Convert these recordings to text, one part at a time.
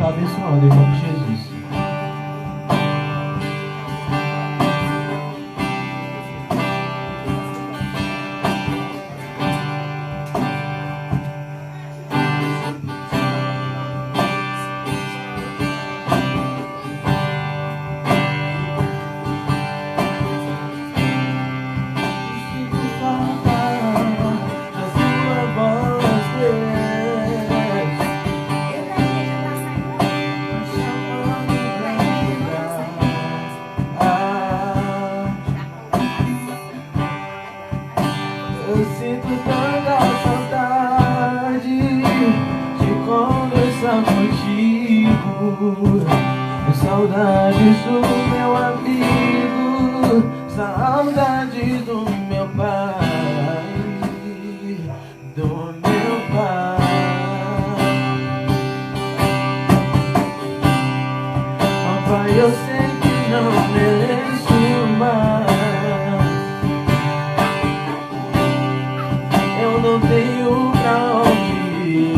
está abençoando em nome de Jesus. Saudades do meu amigo, saudades do meu pai, do meu pai. Papai, eu sei que não mereço mais, eu não tenho pra onde ir.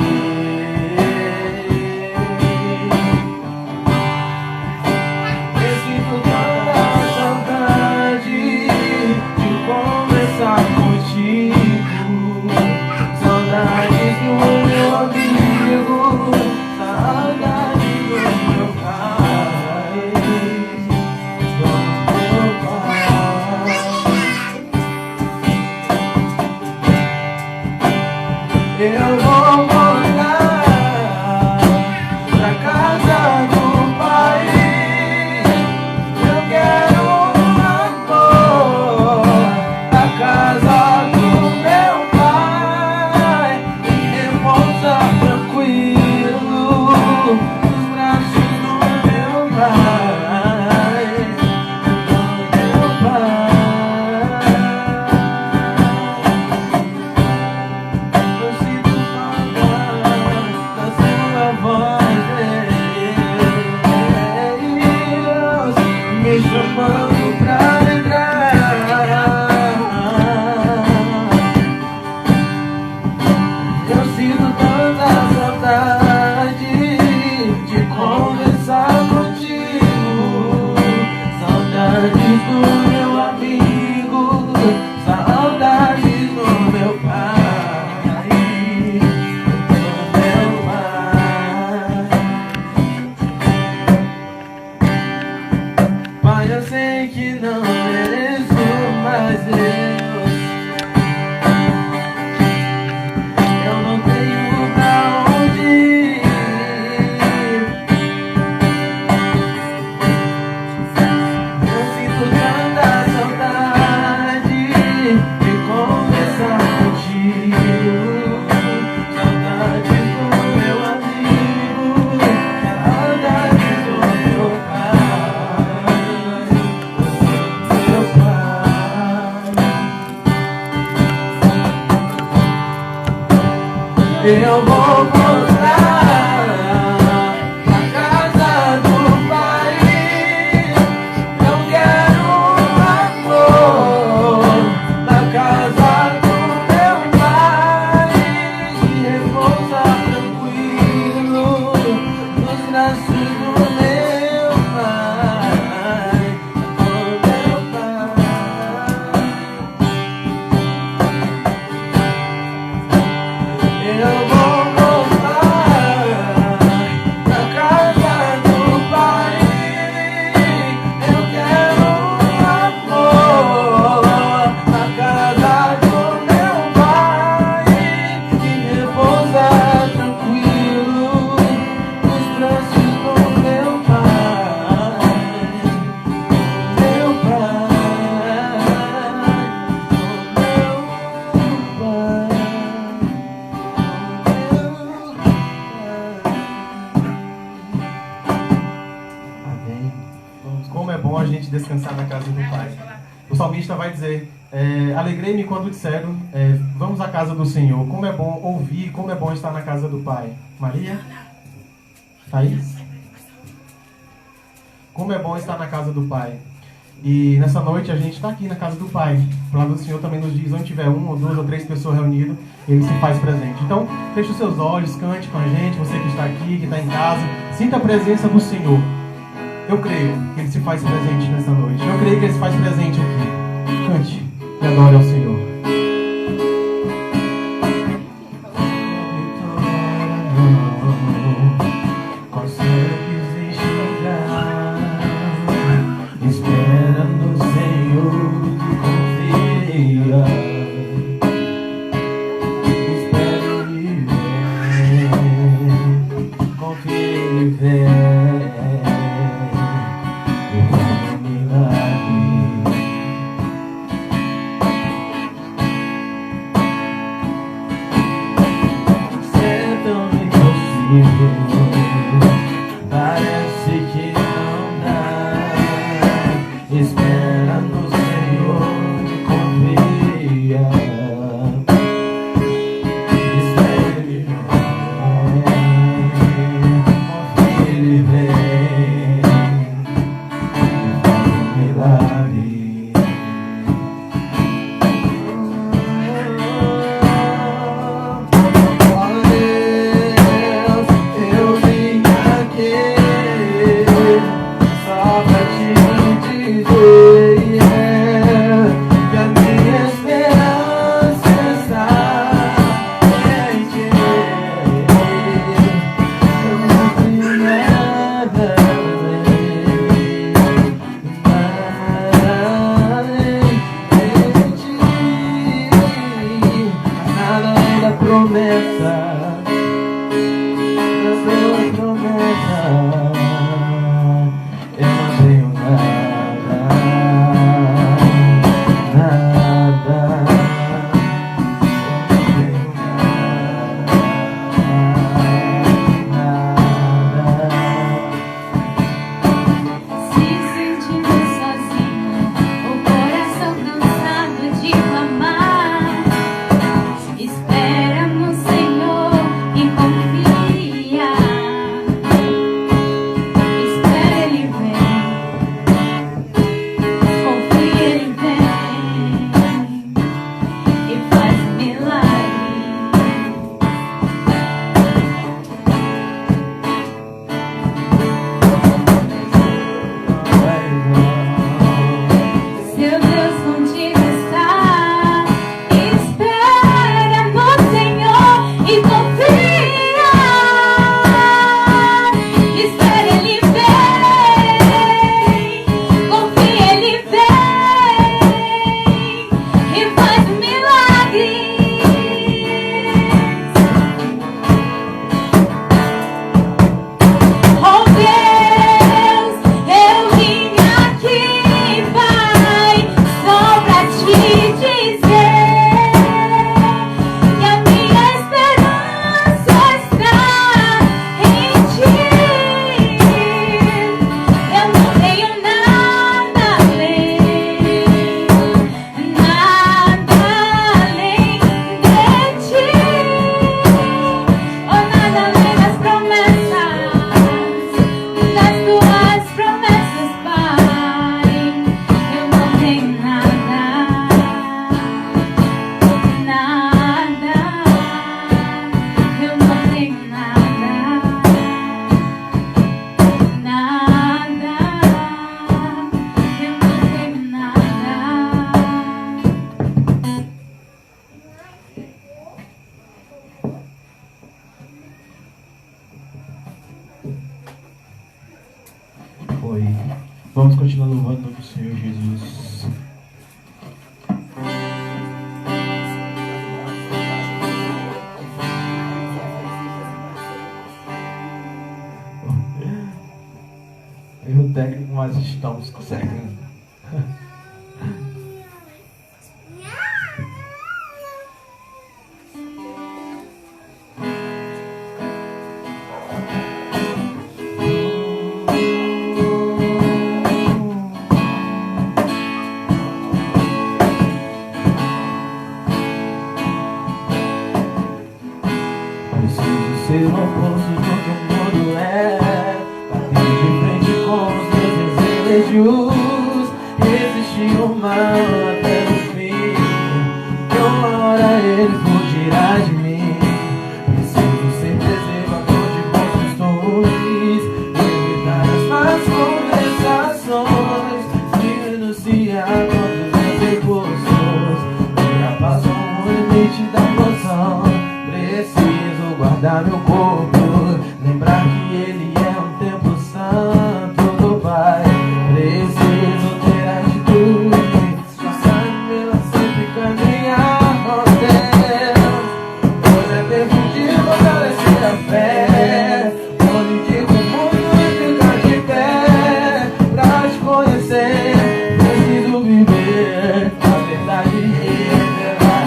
Eu vou voltar pra casa do pai. Eu quero amor na casa do meu pai e repousar tranquilo nos braços do meu pai, do meu pai. Me chamando pra entrar, eu sinto tanta saudade de conversar contigo, saudades do meu amigo, saudades do meu pai, do meu pai. Pai, eu sei que não mereço mais Deus, eu não tenho pra onde ir. Eu sinto tanta saudade de conversar contigo, saudades do meu amigo, saudades do meu pai. Eu vou voltar pra casa do pai. Eu quero amor na casa do meu pai e repousar tranquilo nos braços do meu pai, do meu pai. Eu vou voltar pra casa do pai. Eu quero amor na casa do meu pai e repousar tranquilo nos braços do meu pai, meu pai, meu pai. Como é bom a gente descansar na casa do Pai. O salmista vai dizer, alegrei-me quando disseram, vamos à casa do Senhor. Como é bom ouvir, como é bom estar na casa do Pai. Maria? Thaís? Como é bom estar na casa do Pai. E nessa noite a gente está aqui na casa do Pai. A palavra do Senhor também nos diz, onde tiver 1 ou 2 ou 3 pessoas reunidas, Ele se faz presente. Então, feche os seus olhos, cante com a gente, você que está aqui, que está em casa. Sinta a presença do Senhor. Eu creio que Ele se faz presente nessa noite. Eu creio que Ele se faz presente aqui. Cante e adore ao Senhor. Espera no Senhor e confia. Parece que não dá. Espera no Senhor e confia. Espera Ele vem, Ele vem, milagre. Vamos continuar louvando o Senhor Jesus. Eu o técnico, mas estamos conseguindo. Ser o oposto do que o mundo é, bater de frente com os meus desejos, resistir ao mal até o fim, que uma hora ele fugirá de mim. Preciso ser preservador de bons costumes, guardar meu corpo, lembrar que Ele é um templo santo do Pai. Preciso ter atitude, passar pela sempre caminhar com Deus. Hoje é tempo de fortalecer a fé, onde digo muito e ficar de pé. Pra te conhecer, preciso viver a verdade revelada.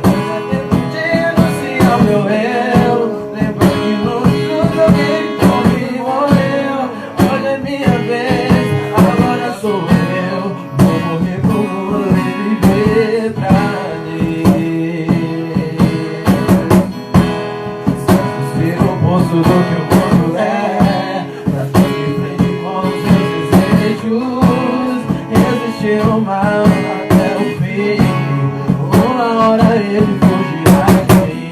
Hoje é tempo de anunciar o meu eu, lembrar que no mundo alguém por mim morreu. Hoje é minha vez, agora sou eu. Vou morrer pro mundo e viver pra Deus. Ser o oposto do que o mundo é, pra estar de frente com os meus desejos, resistir ao mal até o fim. Uma hora ele fugirá de mim.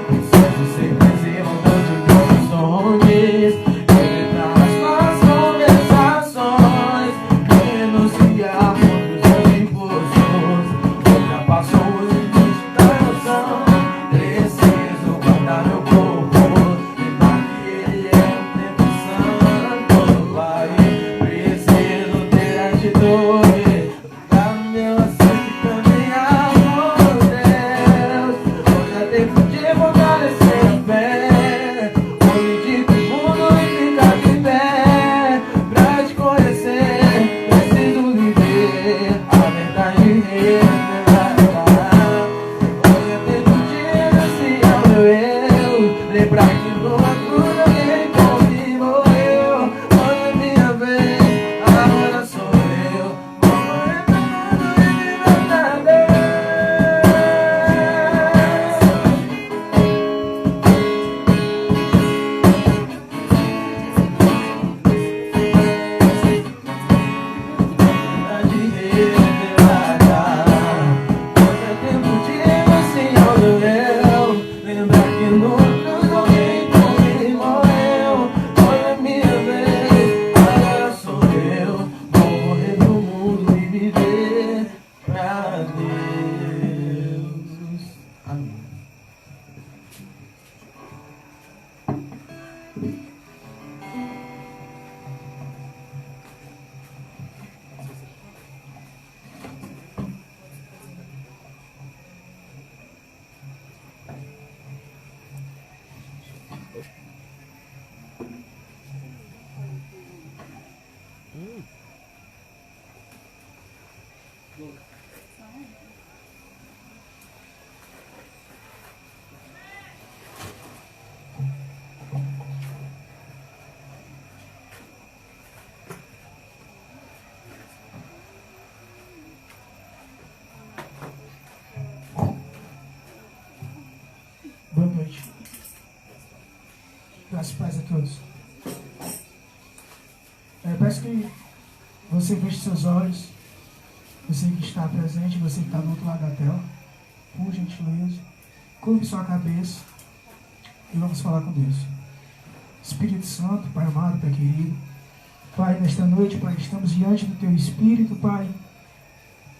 Preciso ser preservador de meus sonhos, evitar as más conversações, renunciar contra os impulsos, ultrapassou os limites da emoção. Preciso guardar meu corpo, lembrar que Ele é um templo santo do Pai. Preciso ter atitude, dar o meu assento e caminhar com Deus. Hoje é tempo de fortalecer a fé, onde digo o mundo e ficar de pé. Pra te conhecer, preciso viver a verdade revelada. Hoje é tempo de anunciar o meu eu, lembrar que numa cruz alguém por mim morreu. Hoje é minha vez, agora sou eu. Vou morrer pro mundo e viver pra Deus. Verdade revelada. Hoje é tempo de anunciar o meu eu, lembrar que no cruz alguém por mim morreu. Hoje é minha vez, agora sou eu. Vou morrer pro mundo e viver pra Deus. Amém. Boa noite. Graças e paz a todos. Peço que você feche seus olhos, você que está presente, você que está do outro lado da tela, por gentileza, curve sua cabeça e vamos falar com Deus. Espírito Santo, Pai amado, Pai querido, Pai, nesta noite, Pai, estamos diante do Teu Espírito, Pai,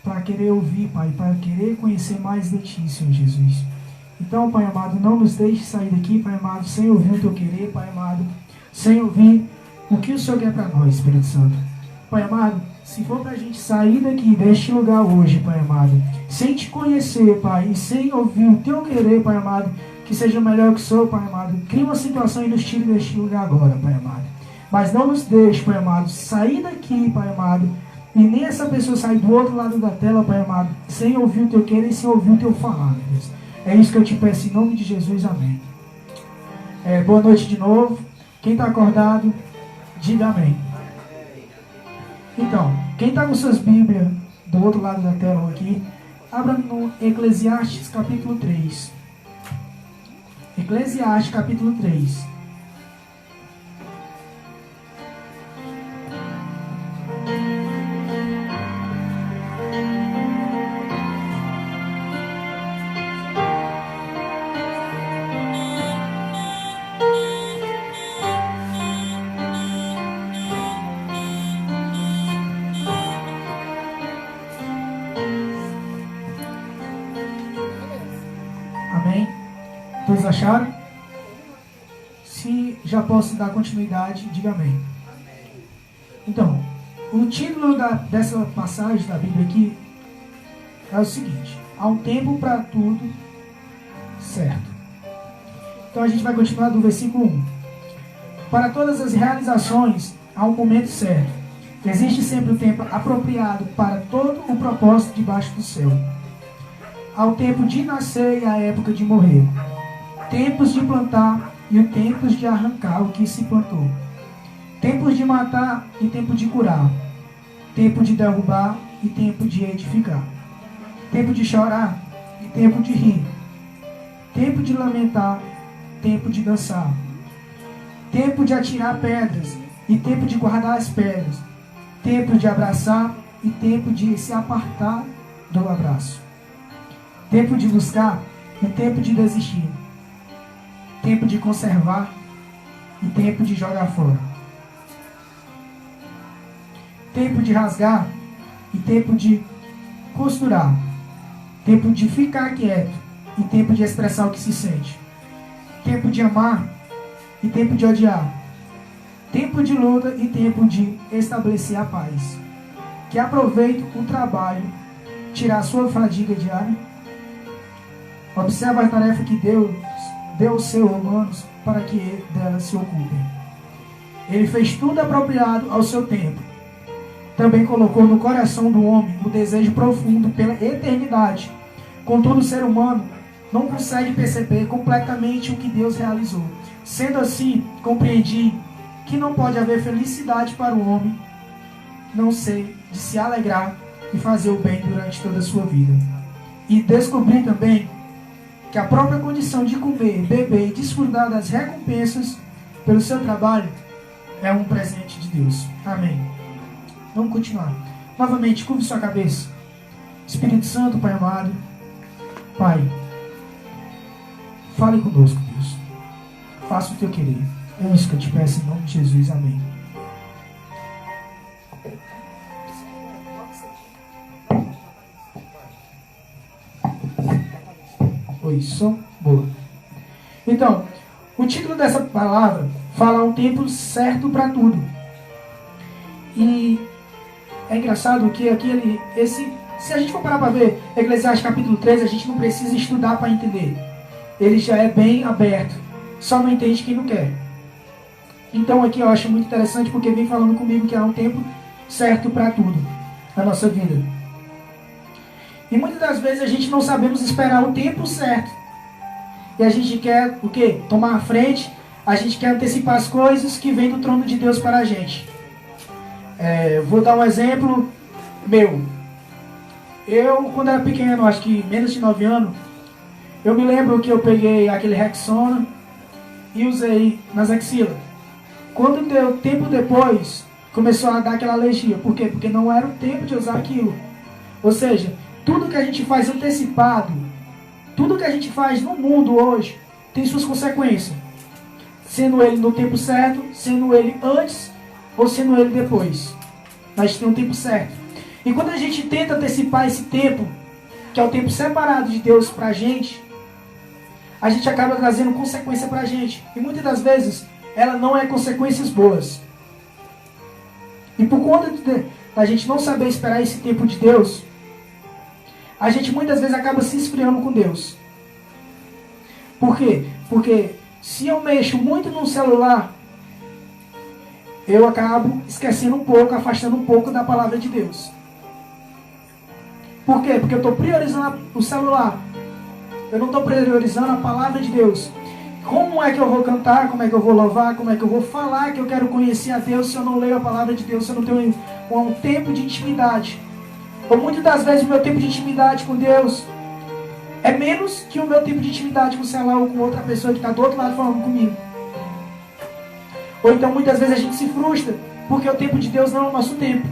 para querer ouvir, Pai, para querer conhecer mais de Ti, Senhor Jesus. Então, Pai amado, não nos deixe sair daqui, Pai amado, sem ouvir o Teu querer, Pai amado, sem ouvir o que o Senhor quer para nós, Espírito Santo. Pai amado, se for para a gente sair daqui, deste lugar hoje, Pai amado, sem Te conhecer, Pai, e sem ouvir o Teu querer, Pai amado, que seja melhor que sou, Pai amado, cria uma situação e nos tire deste lugar agora, Pai amado. Mas não nos deixe, Pai amado, sair daqui, Pai amado, e nem essa pessoa sair do outro lado da tela, Pai amado, sem ouvir o Teu querer e sem ouvir o Teu falar, Deus. É isso que eu te peço em nome de Jesus, amém. Boa noite de novo. Quem está acordado, diga amém. Então, quem está com suas Bíblias do outro lado da tela aqui, abra no Eclesiastes capítulo 3. Eclesiastes capítulo 3. Todos Todos acharam? Se já posso dar continuidade, diga amém. Então, o título dessa passagem da Bíblia aqui é o seguinte: há um tempo para tudo certo. Então a gente vai continuar do versículo 1. Para todas as realizações há um momento certo. Existe sempre o tempo apropriado para todo o propósito debaixo do céu. Há o tempo de nascer e a época de morrer. Tempos de plantar e os tempos de arrancar o que se plantou. Tempos de matar e tempo de curar. Tempo de derrubar e tempo de edificar. Tempo de chorar e tempo de rir. Tempo de lamentar, tempo de dançar. Tempo de atirar pedras e tempo de guardar as pedras. Tempo de abraçar e tempo de se apartar do abraço. Tempo de buscar e tempo de desistir. Tempo de conservar e tempo de jogar fora. Tempo de rasgar e tempo de costurar. Tempo de ficar quieto e tempo de expressar o que se sente. Tempo de amar e tempo de odiar. Tempo de luta e tempo de estabelecer a paz. Que aproveite o trabalho, tirar a sua fadiga diária. Observa a tarefa que Deus deu aos seres humanos para que delas se ocupem. Ele fez tudo apropriado ao seu tempo. Também colocou no coração do homem o desejo profundo pela eternidade. Contudo, o ser humano não consegue perceber completamente o que Deus realizou. Sendo assim, compreendi que não pode haver felicidade para o homem não ser de se alegrar e fazer o bem durante toda a sua vida. E descobri também que a própria condição de comer, beber e desfrutar das recompensas pelo seu trabalho é um presente de Deus. Amém. Vamos continuar. Novamente, curve sua cabeça. Espírito Santo, Pai amado, Pai, fale conosco, Deus. Faça o teu querer. É isso que eu te peço em nome de Jesus. Amém. Oi, som? Boa. Então, o título dessa palavra fala um tempo certo para tudo. E é engraçado que aqui se a gente for parar para ver Eclesiastes capítulo 3, a gente não precisa estudar para entender. Ele já é bem aberto. Só não entende quem não quer. Então aqui eu acho muito interessante porque vem falando comigo que há um tempo certo para tudo na nossa vida. E muitas das vezes a gente não sabemos esperar o tempo certo. E a gente quer o quê? Tomar a frente. A gente quer antecipar as coisas que vêm do trono de Deus para a gente. Vou dar um exemplo meu. Eu, quando era pequeno, acho que menos de 9 anos, eu me lembro que eu peguei aquele Rexona e usei nas axilas. Quando deu tempo depois, começou a dar aquela alergia. Por quê? Porque não era o tempo de usar aquilo. Ou seja, tudo que a gente faz antecipado, tudo que a gente faz no mundo hoje, tem suas consequências. Sendo ele no tempo certo, sendo ele antes ou sendo ele depois. Mas tem um tempo certo. E quando a gente tenta antecipar esse tempo, que é o tempo separado de Deus pra gente, a gente acaba trazendo consequência pra gente. E muitas das vezes, ela não é consequências boas. E por conta da gente não saber esperar esse tempo de Deus, a gente muitas vezes acaba se esfriando com Deus. Por quê? Porque se eu mexo muito no celular, eu acabo esquecendo um pouco, afastando um pouco da palavra de Deus. Por quê? Porque eu estou priorizando o celular. Eu não estou priorizando a palavra de Deus. Como é que eu vou cantar? Como é que eu vou louvar? Como é que eu vou falar que eu quero conhecer a Deus se eu não leio a palavra de Deus, se eu não tenho um tempo de intimidade? Ou muitas das vezes o meu tempo de intimidade com Deus é menos que o meu tempo de intimidade com o celular ou com outra pessoa que está do outro lado falando comigo. Ou então muitas vezes a gente se frustra porque o tempo de Deus não é o nosso tempo.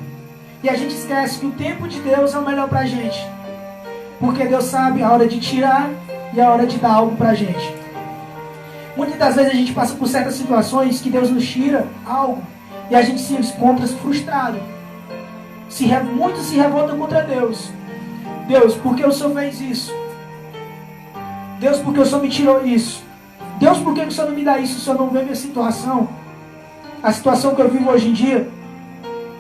E a gente esquece que o tempo de Deus é o melhor pra gente. Porque Deus sabe a hora de tirar e a hora de dar algo pra gente. Muitas das vezes a gente passa por certas situações que Deus nos tira algo e a gente se encontra frustrado. Muitos se revoltam contra Deus. Deus, por que o Senhor fez isso? Deus, por que o Senhor me tirou isso? Deus, por que o Senhor não me dá isso? O Senhor não vê minha situação, a situação que eu vivo hoje em dia?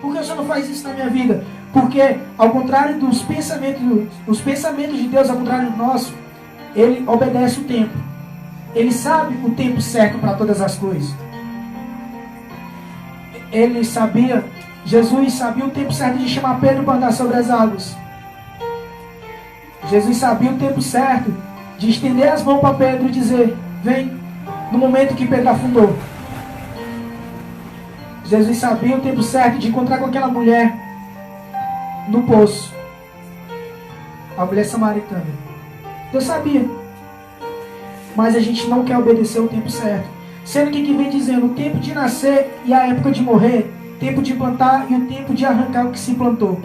Por que o Senhor não faz isso na minha vida? Porque, ao contrário dos pensamentos, os pensamentos de Deus, ao contrário do nosso, Ele obedece o tempo. Ele sabe o tempo certo para todas as coisas. Ele sabia, Jesus sabia o tempo certo de chamar Pedro para andar sobre as águas. Jesus sabia o tempo certo de estender as mãos para Pedro e dizer: vem, no momento que Pedro afundou. Jesus sabia o tempo certo de encontrar com aquela mulher no poço, a mulher samaritana. Deus sabia. Mas a gente não quer obedecer o tempo certo. Sendo que aqui vem dizendo o tempo de nascer e a época de morrer, tempo de plantar e o tempo de arrancar o que se plantou.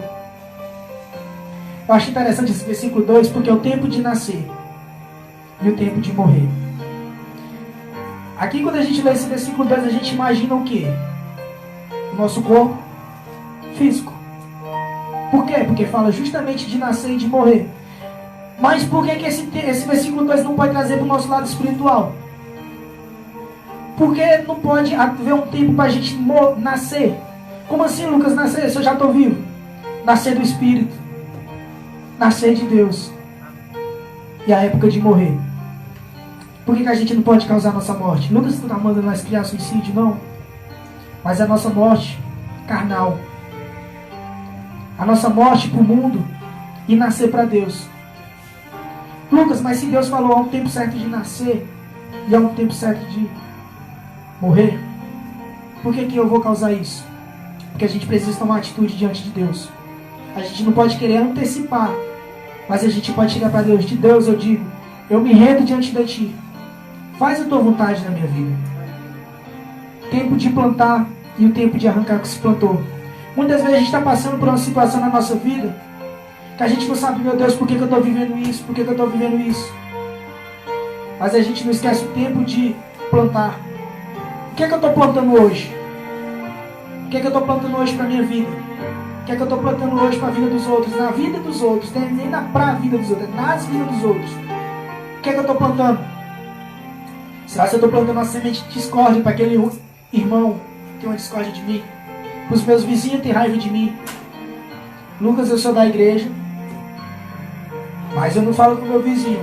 Eu acho interessante esse versículo 2, porque é o tempo de nascer e o tempo de morrer. Aqui, quando a gente lê esse versículo 2, a gente imagina o quê? O nosso corpo físico. Por quê? Porque fala justamente de nascer e de morrer. Mas por que esse versículo 2 não pode trazer para o nosso lado espiritual? Porque não pode haver um tempo para a gente nascer. Como assim, Lucas, nascer? Se eu já estou vivo. Nascer do Espírito. Nascer de Deus. E a época de morrer. Por que a gente não pode causar a nossa morte? Lucas não está mandando nós criar suicídio, não. Mas a nossa morte carnal. A nossa morte para o mundo e nascer para Deus. Lucas, mas se Deus falou há um tempo certo de nascer e há um tempo certo de morrer, por que eu vou causar isso? Porque a gente precisa tomar atitude diante de Deus. A gente não pode querer antecipar, mas a gente pode chegar para Deus. De Deus eu digo, eu me rendo diante de Ti. Faz a Tua vontade na minha vida. Tempo de plantar e o tempo de arrancar o que se plantou. Muitas vezes a gente está passando por uma situação na nossa vida que a gente não sabe, meu Deus, por que eu estou vivendo isso? Por que eu estou vivendo isso? Mas a gente não esquece o tempo de plantar. O que é que eu estou plantando hoje? O que é que eu estou plantando hoje para a minha vida? O que é que eu estou plantando hoje para a vida dos outros? Na vida dos outros, nem para a vida dos outros, nas vidas dos outros. O que é que eu estou plantando? Será que eu estou plantando uma semente de discórdia para aquele irmão que tem uma discórdia de mim? Para os meus vizinhos terem raiva de mim? Lucas, eu sou da igreja, mas eu não falo com o meu vizinho.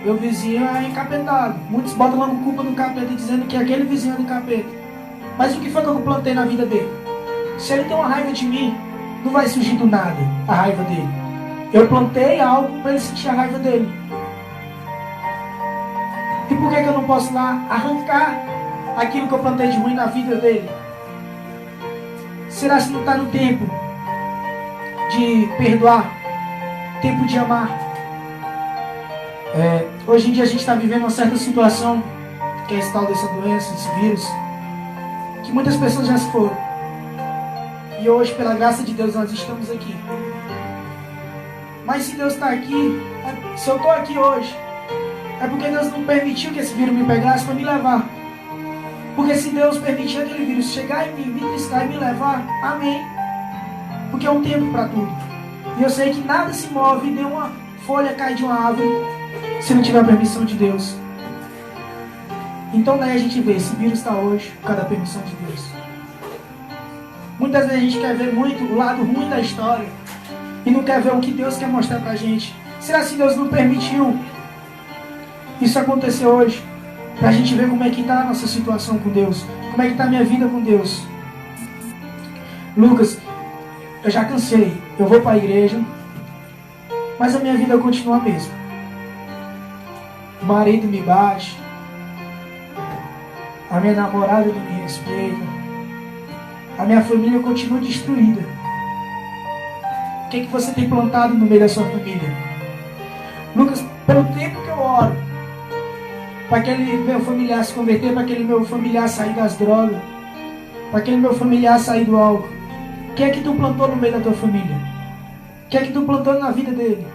Meu vizinho é encapetado. Muitos botam logo culpa no capeta dizendo que aquele vizinho é do capeta. Mas o que foi que eu plantei na vida dele? Se ele tem uma raiva de mim, não vai surgir do nada a raiva dele. Eu plantei algo para ele sentir a raiva dele. E por que eu não posso lá arrancar aquilo que eu plantei de ruim na vida dele? Será que não está no tempo de perdoar? Tempo de amar? Hoje em dia a gente está vivendo uma certa situação, que é esse tal dessa doença, esse vírus, que muitas pessoas já se foram. E hoje, pela graça de Deus, nós estamos aqui. Mas se Deus está aqui, se eu estou aqui hoje, é porque Deus não permitiu que esse vírus me pegasse para me levar. Porque se Deus permitir aquele vírus chegar em mim, me triscar e me levar, amém. Porque é um tempo para tudo. E eu sei que nada se move, nem uma folha cai de uma árvore, se não tiver a permissão de Deus. Então daí a gente vê, esse vírus está hoje por causa da permissão de Deus. Muitas vezes a gente quer ver muito o lado ruim da história e não quer ver o que Deus quer mostrar pra gente. Será que Deus não permitiu isso acontecer hoje? Pra gente ver como é que está a nossa situação com Deus. Como é que está a minha vida com Deus. Lucas, eu já cansei. Eu vou para a igreja, mas a minha vida continua a mesma. O marido me bate. A minha namorada não me respeita. A minha família continua destruída. O que você tem plantado no meio da sua família? Lucas, pelo tempo que eu oro para aquele meu familiar se converter, para aquele meu familiar sair das drogas, para aquele meu familiar sair do álcool, o que é que tu plantou no meio da tua família? O que é que tu plantou na vida dele?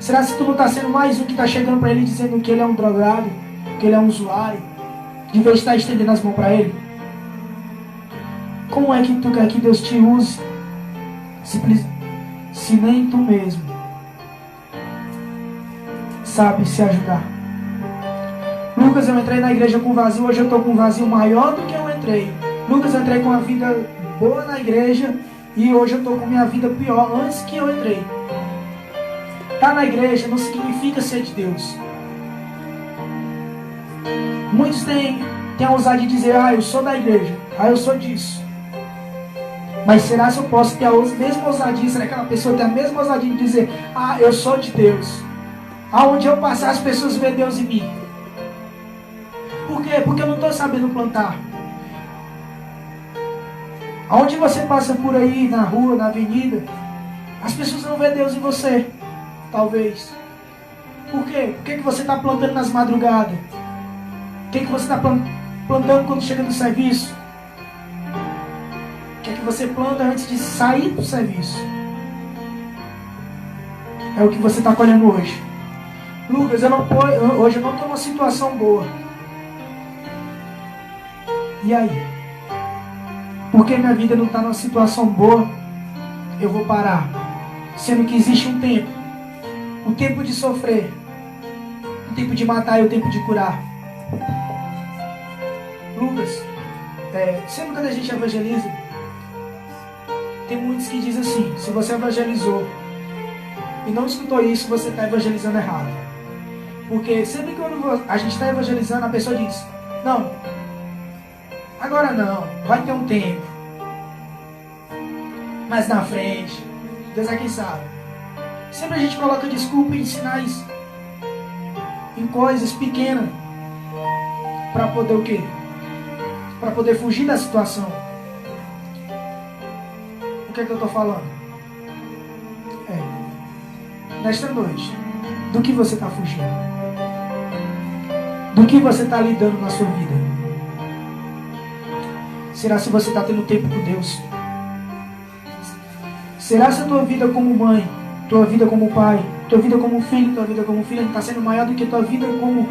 Será que tu não está sendo mais um que está chegando para ele dizendo que ele é um drogado, que ele é um usuário, de vez de estar estendendo as mãos para ele? Como é que tu quer que Deus te use se nem tu mesmo sabe se ajudar? Lucas, eu entrei na igreja com vazio, hoje eu estou com um vazio maior do que eu entrei. Lucas, eu entrei com uma vida boa na igreja e hoje eu estou com minha vida pior antes que eu entrei. Estar na igreja não significa ser de Deus. Muitos têm a ousadia de dizer, eu sou da igreja, eu sou disso. Mas será que eu posso ter a mesma ousadia? Será que aquela pessoa tem a mesma ousadia de dizer, eu sou de Deus? Aonde eu passar, as pessoas veem Deus em mim. Por quê? Porque eu não estou sabendo plantar. Aonde você passa por aí, na rua, na avenida, as pessoas não veem Deus em você. Talvez. Por quê? Por que você está plantando nas madrugadas? O que você está plantando quando chega do serviço? O que você planta antes de sair do serviço? É o que você está colhendo hoje. Lucas, hoje eu não estou numa situação boa. E aí? Porque minha vida não está numa situação boa, eu vou parar. Sendo que existe um tempo. O tempo de sofrer. O tempo de matar e o tempo de curar. Lucas, sempre quando a gente evangeliza, tem muitos que dizem assim, se você evangelizou e não escutou isso, você está evangelizando errado. Porque sempre quando a gente está evangelizando, a pessoa diz, não, agora não, vai ter um tempo. Mas na frente, Deus é quem sabe. Sempre a gente coloca desculpa em sinais, em coisas pequenas, para poder o quê? Para poder fugir da situação. O que é que eu estou falando? Nesta noite, do que você está fugindo? Do que você está lidando na sua vida? Será se você está tendo tempo com Deus? Será se a tua vida como mãe, tua vida como pai, tua vida como filho, tua vida como filha está sendo maior do que tua vida como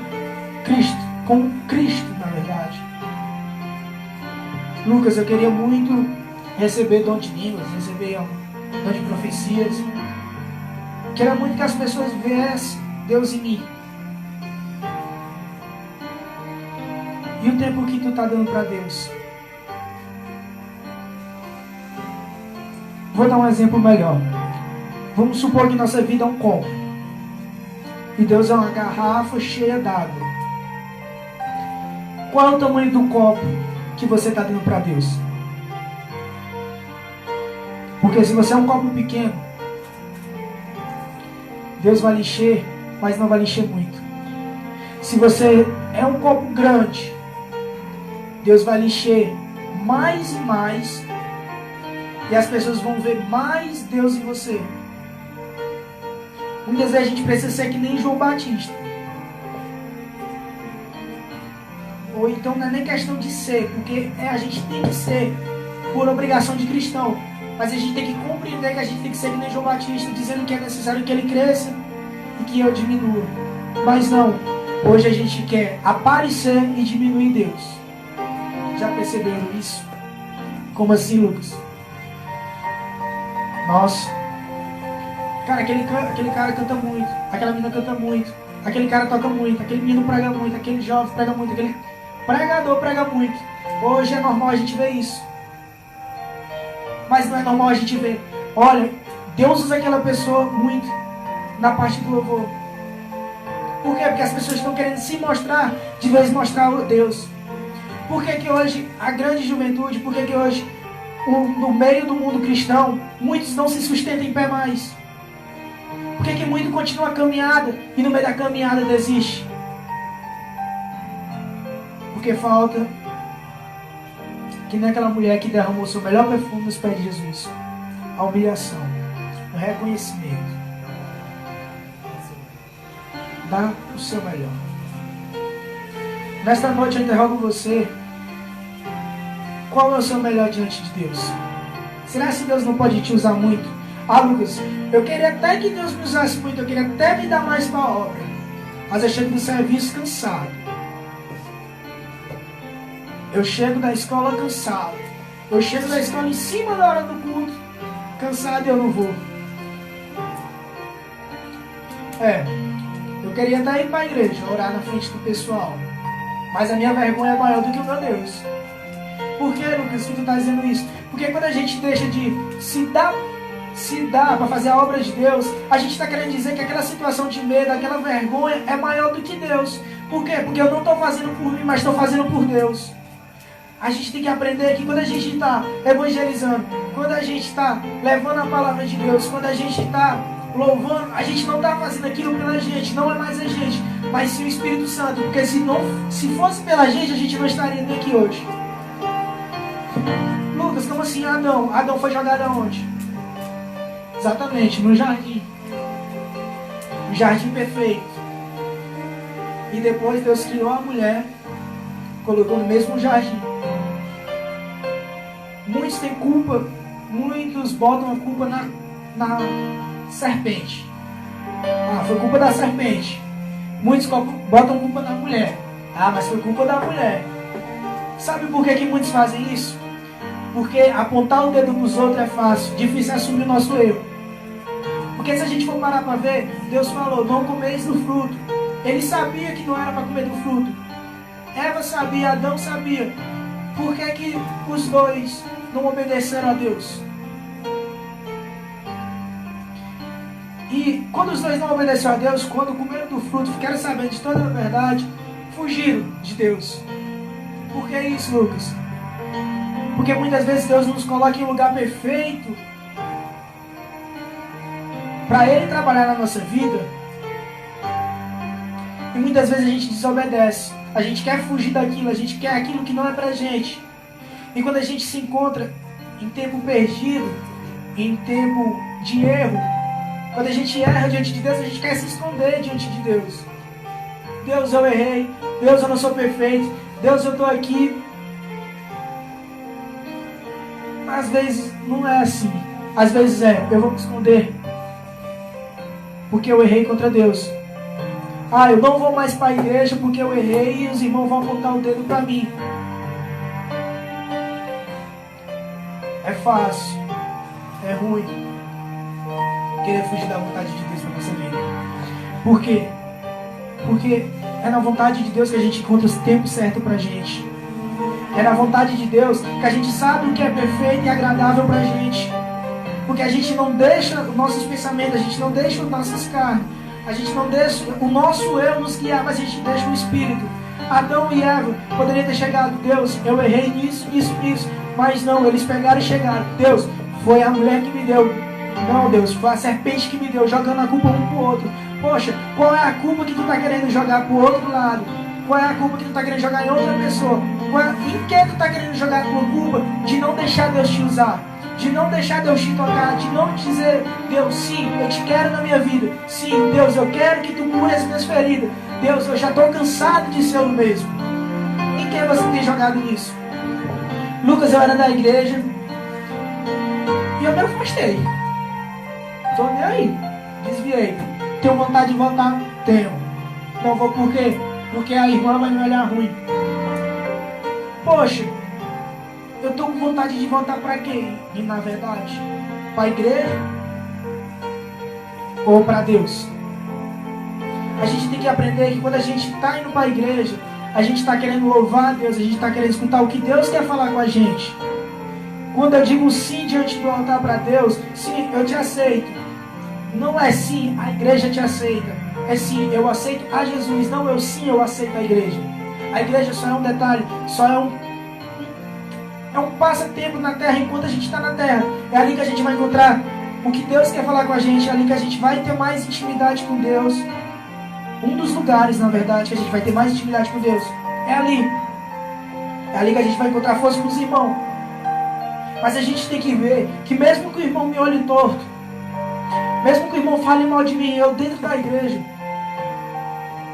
Cristo, na verdade? Lucas, eu queria muito receber dom de línguas, receber dom de profecias. Queria muito que as pessoas viessem Deus em mim. E o tempo que tu está dando para Deus? Vou dar um exemplo melhor. Vamos supor que nossa vida é um copo. E Deus é uma garrafa cheia d'água. Qual é o tamanho do copo que você está dando para Deus? Porque se você é um copo pequeno, Deus vai lhe encher, mas não vai lhe encher muito. Se você é um copo grande, Deus vai lhe encher mais e mais, e as pessoas vão ver mais Deus em você. Muitas vezes a gente precisa ser que nem João Batista. Ou então não é nem questão de ser, porque a gente tem que ser por obrigação de cristão. Mas a gente tem que compreender que a gente tem que ser que nem João Batista, dizendo que é necessário que ele cresça e que eu diminua. Mas não, hoje a gente quer aparecer e diminuir Deus. Já perceberam isso? Como assim, Lucas? Nossa, cara, aquele cara canta muito, aquela menina canta muito, aquele cara toca muito, aquele menino prega muito, aquele jovem prega muito, aquele pregador prega muito. Hoje é normal a gente ver isso. Mas não é normal a gente ver. Olha, Deus usa aquela pessoa muito na parte do louvor. Por quê? Porque as pessoas estão querendo se mostrar, de vez mostrar o Deus. Por que que hoje a grande juventude, por que que hoje no meio do mundo cristão, muitos não se sustentam em pé mais? Por que que muito continua a caminhada e no meio da caminhada desiste? Porque falta que nem aquela mulher que derramou seu melhor perfume nos pés de Jesus. A humilhação, o reconhecimento. Dá o seu melhor. Nesta noite eu interrogo você. Qual é o seu melhor diante de Deus? Será que Deus não pode te usar muito? Lucas, eu queria até que Deus me usasse muito, eu queria até me dar mais para a obra. Mas eu chego do serviço cansado. Eu chego da escola cansado. Eu chego da escola em cima da hora do culto, cansado e eu não vou. Eu queria até ir para a igreja, orar na frente do pessoal. Mas a minha vergonha é maior do que o meu Deus. Por que, Lucas, que tu está dizendo isso? Porque quando a gente deixa de se dar para fazer a obra de Deus, a gente está querendo dizer que aquela situação de medo, aquela vergonha é maior do que Deus. Por quê? Porque eu não estou fazendo por mim, mas estou fazendo por Deus. A gente tem que aprender que quando a gente está evangelizando, quando a gente está levando a palavra de Deus, quando a gente está louvando, a gente não está fazendo aquilo pela gente, não é mais a gente, mas sim o Espírito Santo. Porque se fosse pela gente, a gente não estaria nem aqui hoje. Lucas, como assim Adão? Adão foi jogado aonde? Exatamente, no jardim. O jardim perfeito. E depois Deus criou a mulher, colocou no mesmo jardim. Muitos têm culpa, muitos botam a culpa na serpente. Ah, foi culpa da serpente. Muitos botam culpa na mulher. Ah, mas foi culpa da mulher. Sabe por que muitos fazem isso? Porque apontar o dedo para os outros é fácil, difícil é assumir o nosso erro. Porque se a gente for parar para ver, Deus falou, não comeis do fruto. Ele sabia que não era para comer do fruto. Eva sabia, Adão sabia. Por que os dois não obedeceram a Deus? E quando os dois não obedeceram a Deus, quando comeram do fruto, ficaram sabendo de toda a verdade, fugiram de Deus. Por que isso, Lucas? Porque muitas vezes Deus nos coloca em um lugar perfeito para Ele trabalhar na nossa vida. E muitas vezes a gente desobedece. A gente quer fugir daquilo, a gente quer aquilo que não é pra gente. E quando a gente se encontra em tempo perdido, em tempo de erro, quando a gente erra diante de Deus, a gente quer se esconder diante de Deus. Deus, eu errei. Deus, eu não sou perfeito. Deus, eu estou aqui. Às vezes não é assim. Às vezes eu vou me esconder porque eu errei contra Deus. Ah, eu não vou mais para a igreja porque eu errei e os irmãos vão apontar o dedo para mim. É fácil, é ruim querer fugir da vontade de Deus para nossa vida. Por quê? Porque é na vontade de Deus que a gente encontra o tempo certo pra gente. É na vontade de Deus que a gente sabe o que é perfeito e agradável pra gente. Porque a gente não deixa os nossos pensamentos, a gente não deixa as nossas carnes, a gente não deixa o nosso eu nos guiar, mas a gente deixa o Espírito. Adão e Eva poderiam ter chegado, Deus, eu errei nisso, mas não, eles pegaram e chegaram. Deus, foi a mulher que me deu. Não, Deus, foi a serpente que me deu, jogando a culpa um pro outro. Poxa, qual é a culpa que tu está querendo jogar pro outro lado? Qual é a culpa que tu está querendo jogar em outra pessoa? Em que tu está querendo jogar a tua culpa de não deixar Deus te usar? De não deixar Deus te tocar? De não dizer, Deus, sim, eu te quero na minha vida. Sim, Deus, eu quero que tu cure as minhas feridas. Deus, eu já estou cansado de ser o mesmo. Em que você tem jogado nisso? Lucas, eu era da igreja e eu me afastei. Estou nem aí. Desviei. Tenho vontade de voltar? Tenho. Não vou por quê? Porque a irmã vai me olhar ruim. Poxa, eu estou com vontade de voltar para quê? E na verdade, para a igreja ou para Deus? A gente tem que aprender que quando a gente está indo para a igreja, a gente está querendo louvar a Deus, a gente está querendo escutar o que Deus quer falar com a gente. Quando eu digo sim diante do altar para Deus, sim, eu te aceito. Não é sim, a igreja te aceita. É sim, eu aceito a Jesus. Não, eu aceito a igreja. A igreja só é um detalhe, só é um passatempo na terra enquanto a gente está na terra. É ali que a gente vai encontrar o que Deus quer falar com a gente. É ali que a gente vai ter mais intimidade com Deus. Um dos lugares, na verdade, que a gente vai ter mais intimidade com Deus é ali. É ali que a gente vai encontrar força com os irmãos. Mas a gente tem que ver que mesmo que o irmão me olhe torto, mesmo que o irmão fale mal de mim, eu dentro da igreja,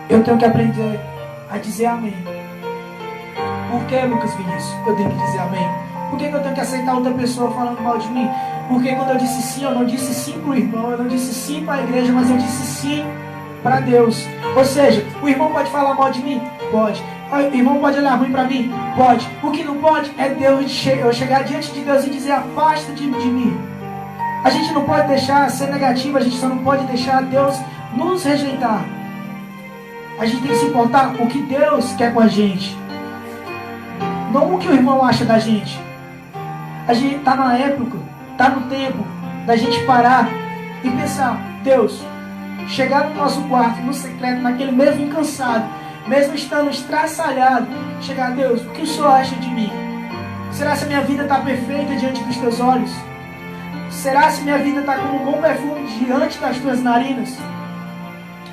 eu tenho que aprender a dizer amém. Por que, Lucas Vinícius, eu tenho que dizer amém? Por que eu tenho que aceitar outra pessoa falando mal de mim? Porque quando eu disse sim, eu não disse sim para o irmão, eu não disse sim para a igreja, mas eu disse sim para Deus. Ou seja, o irmão pode falar mal de mim? Pode. O irmão pode olhar ruim para mim? Pode. O que não pode é eu chegar diante de Deus e dizer, afasta de mim. A gente não pode deixar ser negativo, a gente só não pode deixar Deus nos rejeitar. A gente tem que se importar com o que Deus quer com a gente, não o que o irmão acha da gente. A gente está na época, está no tempo da gente parar e pensar: Deus, chegar no nosso quarto, no secreto, naquele mesmo incansado, mesmo estando estraçalhado, chegar: Deus, o que o Senhor acha de mim? Será se a minha vida está perfeita diante dos teus olhos? Será se minha vida está como um bom perfume diante das tuas narinas?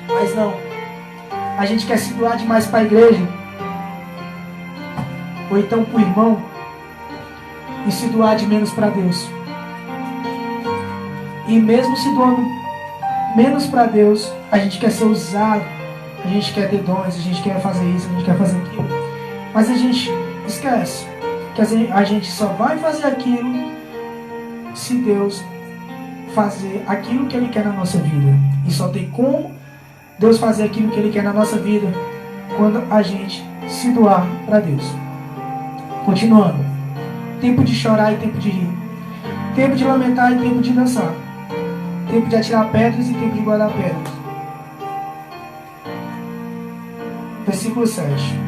Mas não. A gente quer se doar demais para a igreja, ou então para o irmão, e se doar de menos para Deus. E mesmo se doando menos para Deus, a gente quer ser usado, a gente quer ter dons, a gente quer fazer isso, a gente quer fazer aquilo. Mas a gente esquece que a gente só vai fazer aquilo se Deus fazer aquilo que Ele quer na nossa vida. E só tem como Deus fazer aquilo que Ele quer na nossa vida quando a gente se doar para Deus. Continuando. Tempo de chorar e tempo de rir. Tempo de lamentar e tempo de dançar. Tempo de atirar pedras e tempo de guardar pedras. Versículo 7.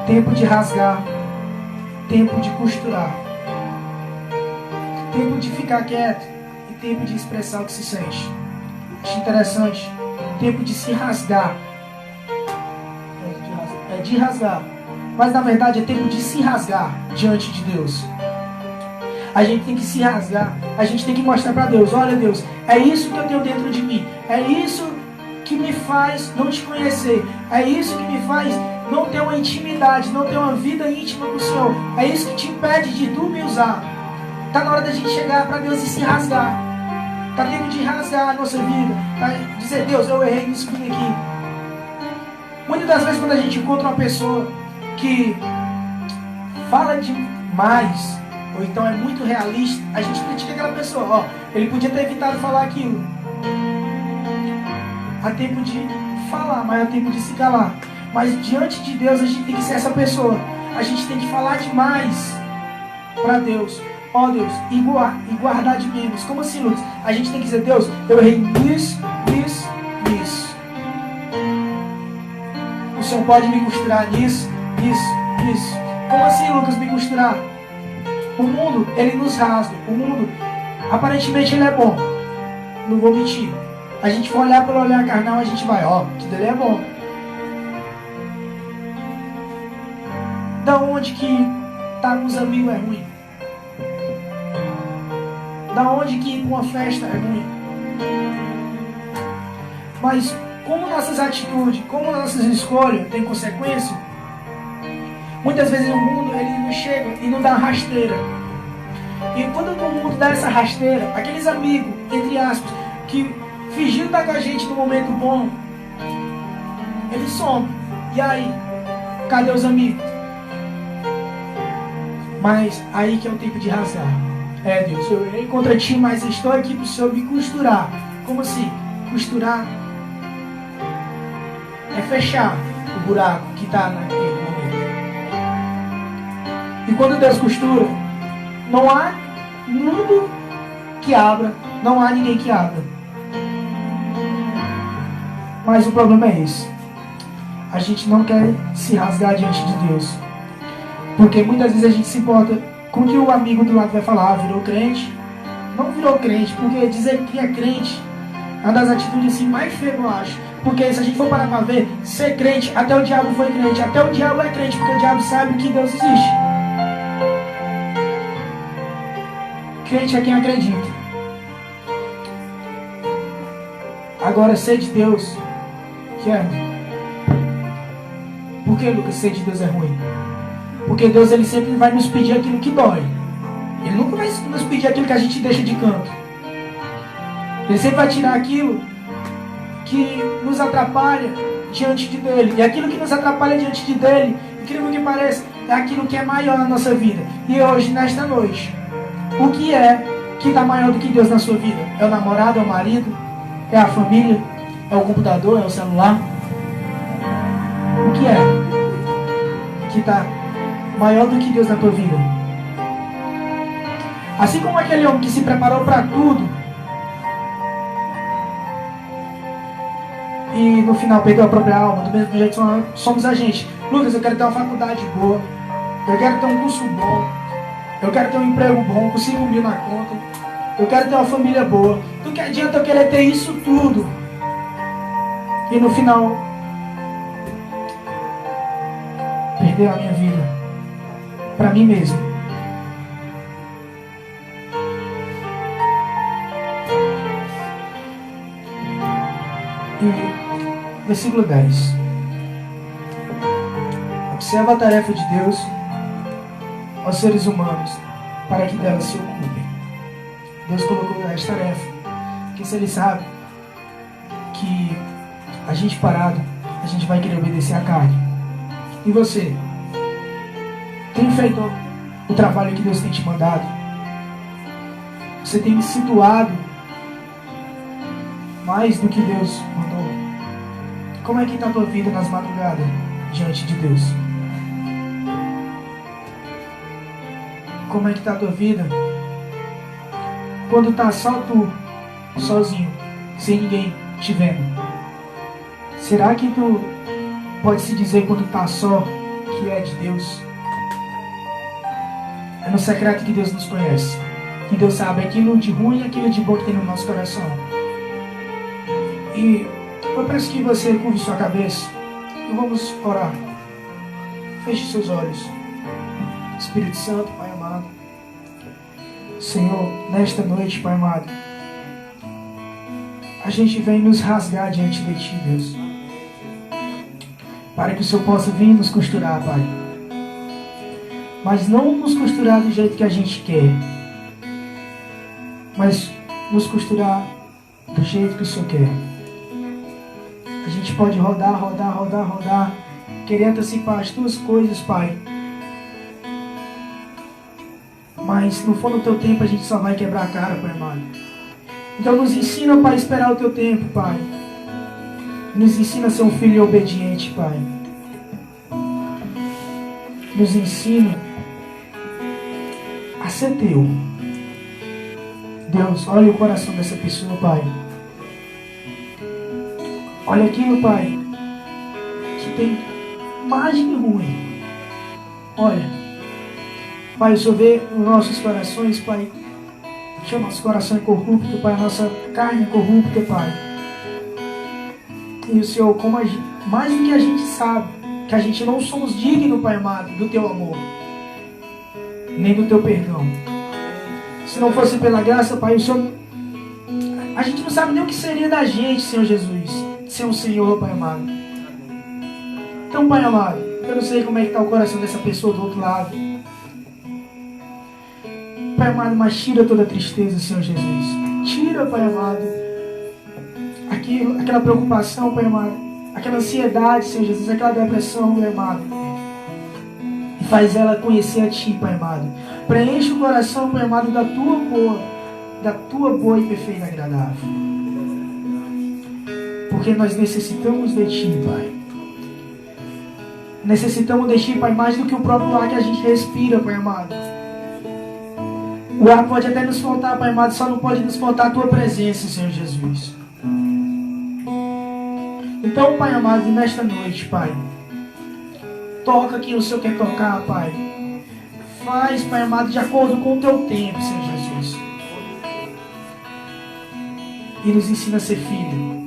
Tempo de rasgar. Tempo de costurar. Tempo de ficar quieto e tempo de expressar o que se sente. Acho interessante. Tempo de se rasgar. É de rasgar. Mas na verdade é tempo de se rasgar diante de Deus. A gente tem que se rasgar. A gente tem que mostrar para Deus: olha, Deus, é isso que eu tenho dentro de mim. É isso que me faz não te conhecer. É isso que me faz não ter uma intimidade, não ter uma vida íntima com o Senhor. É isso que te impede de tu me usar. Está na hora da gente chegar para Deus e se rasgar. Está tempo de rasgar a nossa vida. Tá? Dizer: Deus, eu errei nisso aqui. Muitas das vezes quando a gente encontra uma pessoa que fala demais, ou então é muito realista, a gente critica aquela pessoa. Ó, ele podia ter evitado falar aquilo. Há tempo de falar, mas há tempo de se calar. Mas diante de Deus a gente tem que ser essa pessoa. A gente tem que falar demais para Deus. Ó Deus, e guardar de menos. Como assim, Lucas? A gente tem que dizer: Deus, eu errei nisso. O Senhor pode me costurar nisso. Como assim, Lucas, me costurar? O mundo, ele nos rasga. O mundo, aparentemente, ele é bom. Não vou mentir. A gente for olhar pelo olhar carnal, a gente vai: ó, tudo ele é bom. Da onde que tá com os amigos é ruim? Da onde que ir para uma festa é ruim? Mas como nossas atitudes, como nossas escolhas têm consequência, muitas vezes o mundo ele nos chega e nos dá uma rasteira. E quando o mundo dá essa rasteira, aqueles amigos, entre aspas, que fingiram estar com a gente no momento bom, eles somem. E aí? Cadê os amigos? Mas aí que é o tempo de rasgar. É, Deus, eu errei contra ti, mas estou aqui para o Senhor me costurar. Como assim? Costurar é fechar o buraco que está naquele momento. E quando Deus costura, não há mundo que abra, não há ninguém que abra. Mas o problema é esse: a gente não quer se rasgar diante de Deus, porque muitas vezes a gente se importa com o que o amigo do lado vai falar. Virou crente? Não virou crente, porque dizer que é crente é uma das atitudes assim mais feias, eu acho. Porque se a gente for parar para ver, ser crente, até o diabo foi crente, até o diabo é crente, porque o diabo sabe que Deus existe. Crente é quem acredita. Agora, ser de Deus, que é ruim. Por que, Lucas, ser de Deus é ruim? Porque Deus, ele sempre vai nos pedir aquilo que dói. Ele nunca vai nos pedir aquilo que a gente deixa de canto. Ele sempre vai tirar aquilo que nos atrapalha diante de dele. E aquilo que nos atrapalha diante de dele, incrível que pareça, é aquilo que é maior na nossa vida. E hoje, nesta noite, o que é que está maior do que Deus na sua vida? É o namorado, é o marido? É a família? É o computador? É o celular? O que é que está maior do que Deus na tua vida? Assim como aquele homem que se preparou para tudo e no final perdeu a própria alma, do mesmo jeito somos a gente. Lucas, eu quero ter uma faculdade boa, eu quero ter um curso bom, eu quero ter um emprego bom, com 5 mil na conta, eu quero ter uma família boa. Do que adianta eu querer ter isso tudo e no final perder a minha vida para mim mesmo? E versículo 10. Observa a tarefa de Deus aos seres humanos para que delas se ocupem. Deus colocou esta tarefa porque se Ele sabe que a gente parado, a gente vai querer obedecer a carne. E você? Tem feito o trabalho que Deus tem te mandado? Você tem se doado mais do que Deus mandou? Como é que está a tua vida nas madrugadas diante de Deus? Como é que está a tua vida quando está só tu, sozinho, sem ninguém te vendo? Será que tu pode se dizer quando está só que é de Deus? É no secreto que Deus nos conhece, que Deus sabe aquilo de ruim e aquilo de bom que tem no nosso coração. E eu peço que você curve sua cabeça e vamos orar. Feche seus olhos. Espírito Santo, Pai amado, Senhor, nesta noite, Pai amado, a gente vem nos rasgar diante de Ti, Deus, para que o Senhor possa vir nos costurar, Pai. Mas não nos costurar do jeito que a gente quer, mas nos costurar do jeito que o Senhor quer. A gente pode rodar, querer antecipar as Tuas coisas, Pai. Mas se não for no Teu tempo, a gente só vai quebrar a cara, Pai amado. Então nos ensina, Pai, a esperar o Teu tempo, Pai. Nos ensina a ser um filho obediente, Pai. Nos ensina a ser Teu. Deus, olha o coração dessa pessoa, Pai. Olha aquilo, Pai, que tem mais de ruim. Olha, Pai, o Senhor vê os nossos corações, Pai, que o nosso coração é corrupto, Pai, a nossa carne é corrupta, Pai. E o Senhor, como mais do que a gente sabe, que a gente não somos dignos, Pai amado, do Teu amor, nem do Teu perdão. Se não fosse pela graça, Pai, o Senhor, a gente não sabe nem o que seria da gente, Senhor Jesus, ser um Senhor, Pai amado. Então, Pai amado, eu não sei como é que está o coração dessa pessoa do outro lado. Pai amado, mas tira toda a tristeza, Senhor Jesus. Tira, Pai amado, aquela preocupação, Pai amado, aquela ansiedade, Senhor Jesus, aquela depressão, Pai amado. E faz ela conhecer a Ti, Pai amado. Preenche o coração, Pai amado, da Tua boa e perfeita e agradável. Porque nós necessitamos de Ti, Pai. Necessitamos de Ti, Pai, mais do que o próprio ar que a gente respira, Pai amado. O ar pode até nos faltar, Pai amado, só não pode nos faltar a Tua presença, Senhor Jesus. Então, Pai amado, nesta noite, Pai, toca quem o Senhor quer tocar, Pai. Faz, Pai amado, de acordo com o Teu tempo, Senhor Jesus. E nos ensina a ser filho.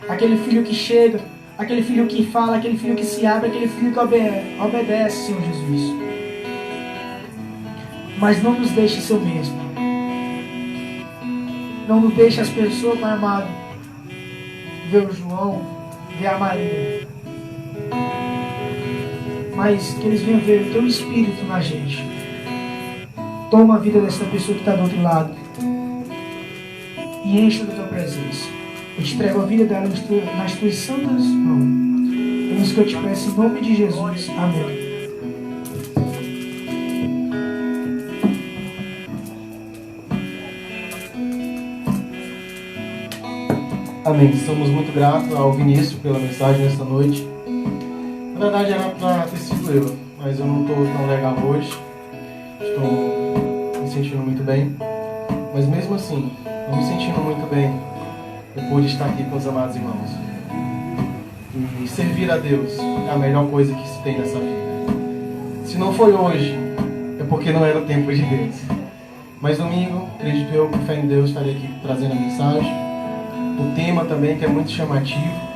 Aquele filho que chega, aquele filho que fala, aquele filho que se abre, aquele filho que obedece, Senhor Jesus. Mas não nos deixe ser o mesmo. Não nos deixe as pessoas, Pai amado, ver o João, ver a Maria. Mas que eles venham ver o Teu Espírito na gente. Toma a vida dessa pessoa que está do outro lado e enche da Tua presença. Eu te entrego a vida dela nas Tuas santas mãos. É isso que eu te peço em nome de Jesus. Amém. Amém. Estamos muito gratos ao Vinícius pela mensagem nessa noite. Na verdade era para ter sido eu, mas eu não estou tão legal hoje. Estou me sentindo muito bem. Mas mesmo assim, não me sentindo muito bem, eu pude estar aqui com os amados irmãos. E servir a Deus é a melhor coisa que se tem nessa vida. Se não foi hoje, é porque não era o tempo de Deus. Mas domingo, acredito eu, com fé em Deus, estarei aqui trazendo a mensagem. O tema também, que é muito chamativo.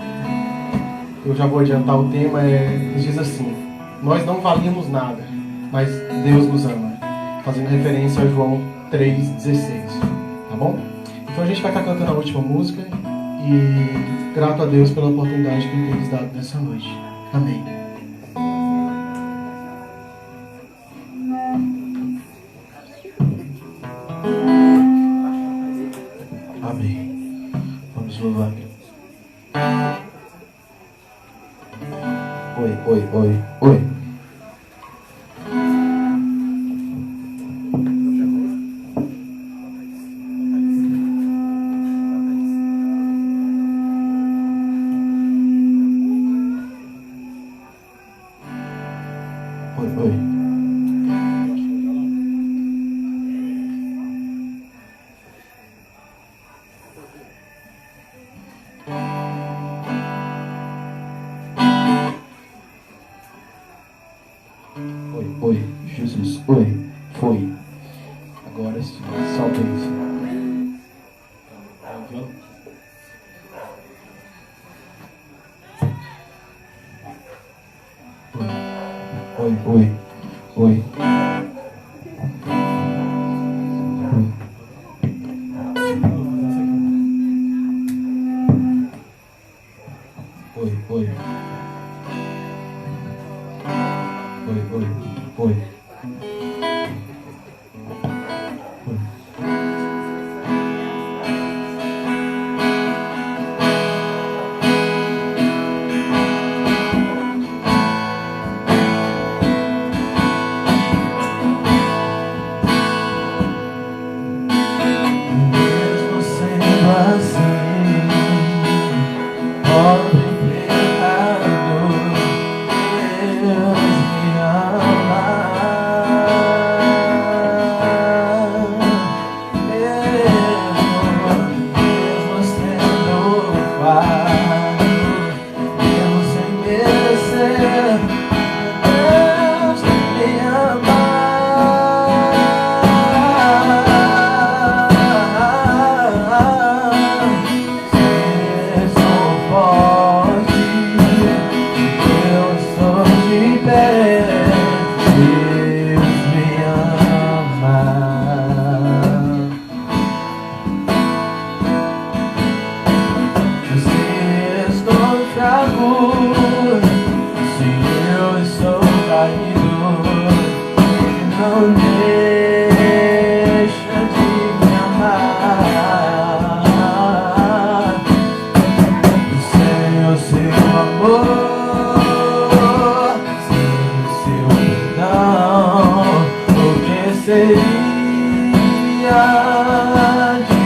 Eu já vou adiantar o tema, diz assim: nós não valíamos nada, mas Deus nos ama. Fazendo referência a João 3,16. Tá bom? Então a gente vai estar cantando a última música. E grato a Deus pela oportunidade que Ele tem nos dado nessa noite. Amém. Amém. Vamos louvar. Oi, oi, oi, oi. Oi, oi. Oi, oi, Jesus, oi, foi. Agora sim, só bênção. Oi, oi, oi. Oi, oi. Oi, oi, oi. Mesmo sendo assim, pobre pecador, Deus me ama. Mesmo sendo falho, mesmo sem merecer, Deus me ama. Se sou forte, eu estou de pé. Deus me ama. Se estou fraco, se eu estou caído, Ele não deixa de me amar. Sem o seu amor, sem o seu perdão, o que seria de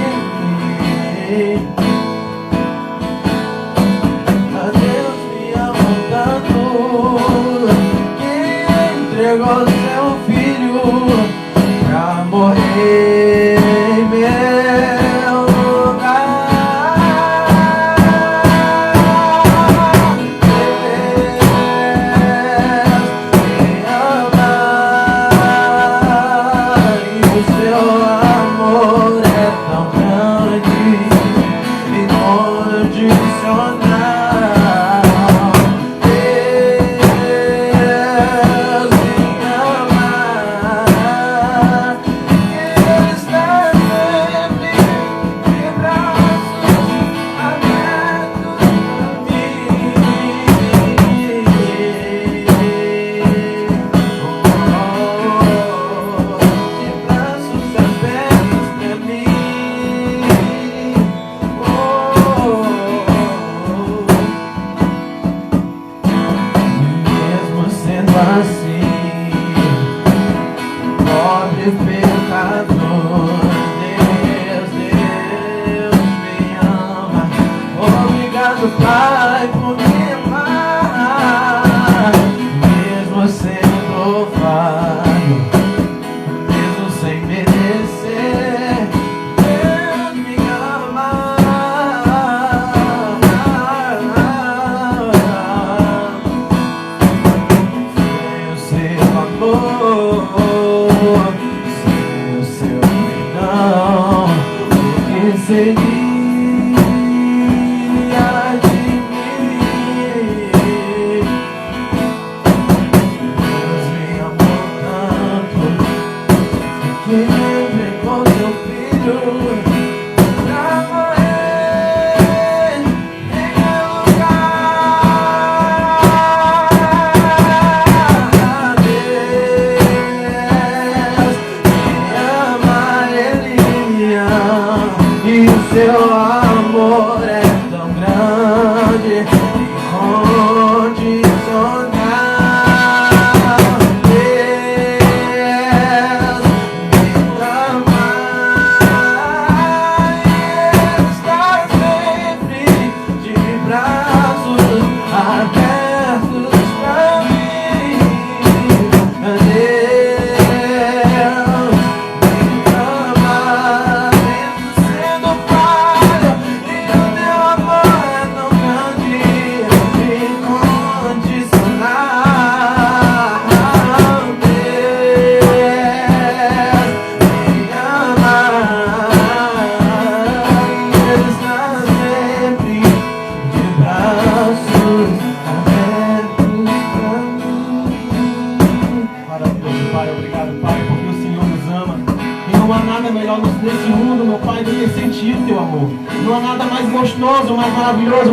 mim? Mas Deus me ama tanto que entregou seu filho pra morrer em meu lugar. Deus me ama e o seu amor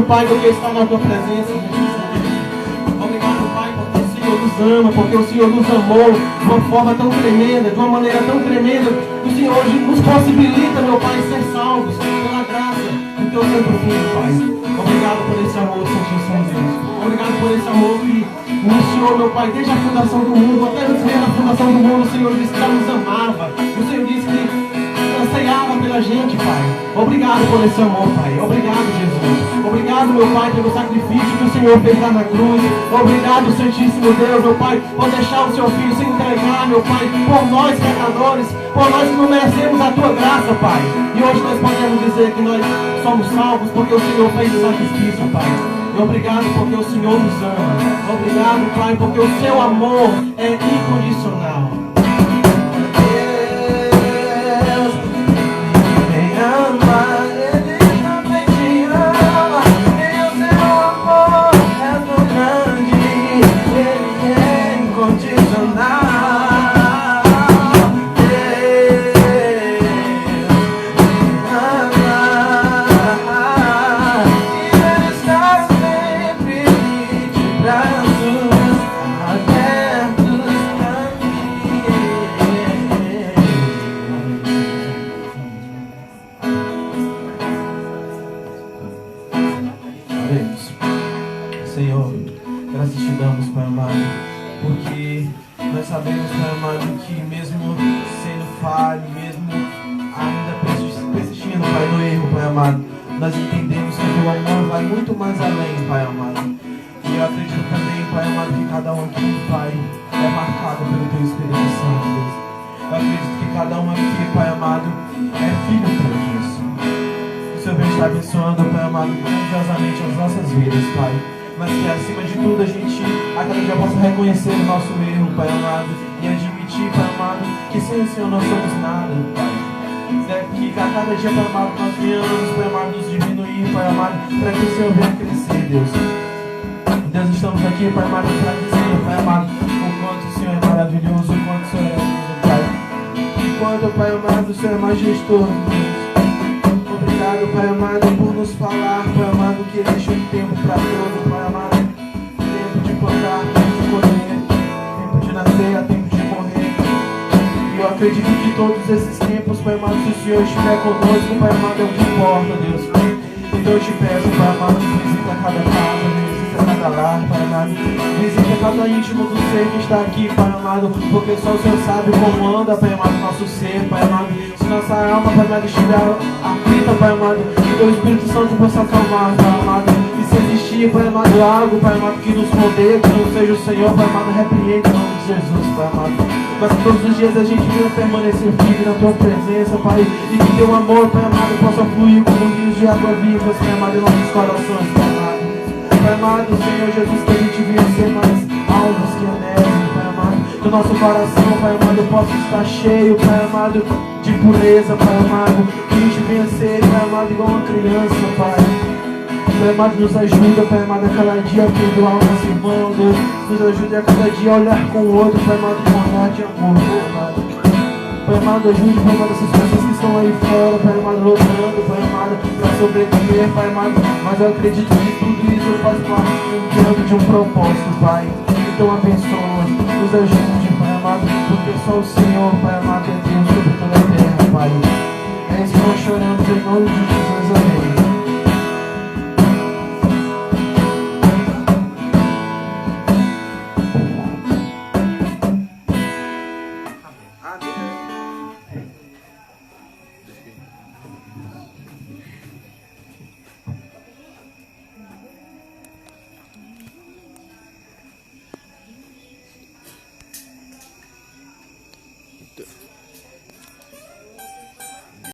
Pai, porque está na tua presença, Jesus. Obrigado, Pai, porque o Senhor nos ama, porque o Senhor nos amou de uma forma tão tremenda, de uma maneira tão tremenda, que o Senhor hoje nos possibilita, meu Pai, ser salvos pela graça do teu Santo Filho, Pai. Obrigado por esse amor, Santíssimo Deus. Obrigado por esse amor que iniciou, meu Pai, desde a fundação do mundo, até antes mesmo da fundação do mundo. O Senhor disse que já nos amava. O Senhor disse que anseiava pela gente, Pai. Obrigado por esse amor, Pai. Obrigado, Jesus. Obrigado, meu Pai, pelo sacrifício que o Senhor fez lá na cruz. Obrigado, Santíssimo Deus, meu Pai, por deixar o seu Filho se entregar, meu Pai, por nós pecadores, por nós que não merecemos a tua graça, Pai. E hoje nós podemos dizer que nós somos salvos porque o Senhor fez o sacrifício, Pai. E obrigado porque o Senhor nos ama. Obrigado, Pai, porque o seu amor é incondicional. Reconhecer o nosso erro, Pai amado, e admitir, Pai amado, que sem o Senhor nós somos nada, Pai. Que a cada dia, Pai amado, nós venhamos, Pai amado, nos diminuir, Pai amado, para que o Senhor venha crescer, Deus. Deus, estamos aqui, Pai amado, para dizer, Pai amado, o quanto o Senhor é maravilhoso, o quanto o Senhor é lindo, Pai. O quanto, Pai amado, o Senhor é majestoso, Deus. Obrigado, Pai amado, por nos falar, Pai amado, que existe um tempo para tudo, Pai amado. Tempo de plantar, tempo de colher, tempo de nascer, tempo de morrer. E eu acredito que todos esses tempos, Pai amado, se o Senhor estiver conosco, Pai amado, é o que importa, Deus. Então eu te peço, Pai amado, visita cada casa, visita cada lar, Pai amado. Visita cada íntimo do ser que está aqui, Pai amado, porque só o Senhor sabe como anda, Pai amado, nosso ser, Pai amado. Se nossa alma, Pai amado, estiver aflita, Pai amado, que o Espírito Santo possa acalmar, Pai amado. E se existir, Pai amado, algo, Pai amado, que nos rodeia, que não seja o Senhor, Pai amado, repreende em nome de Jesus, Pai amado. Mas que todos os dias a gente venha permanecer firme na Tua presença, Pai, e que Teu amor, Pai amado, possa fluir como rios de água viva, Pai amado, em nossos corações, Pai amado. Pai amado, Senhor Jesus, que a gente venha ser mais alvos que anéis, Pai amado. Que o nosso coração, Pai amado, possa estar cheio, Pai amado, de pureza, Pai amado. Que a gente venha ser, Pai amado, igual uma criança, Pai. Pai amado, nos ajuda, Pai amado, a cada dia a perdoar o nosso irmão, Deus. Nos ajude a cada dia a olhar com o outro, Pai amado, com um olhar de amor, Pai amado. Pai amado, ajude, Pai amado, essas pessoas que estão aí fora, Pai amado, lutando, Pai amado, para sobreviver, Pai amado. Mas eu acredito que tudo isso faz parte de um propósito, Pai. Então abençoa, nos ajude, Pai amado, porque só o Senhor, Pai amado, é Deus sobre toda a terra, Pai. É isso que nós choramos em nome de Jesus.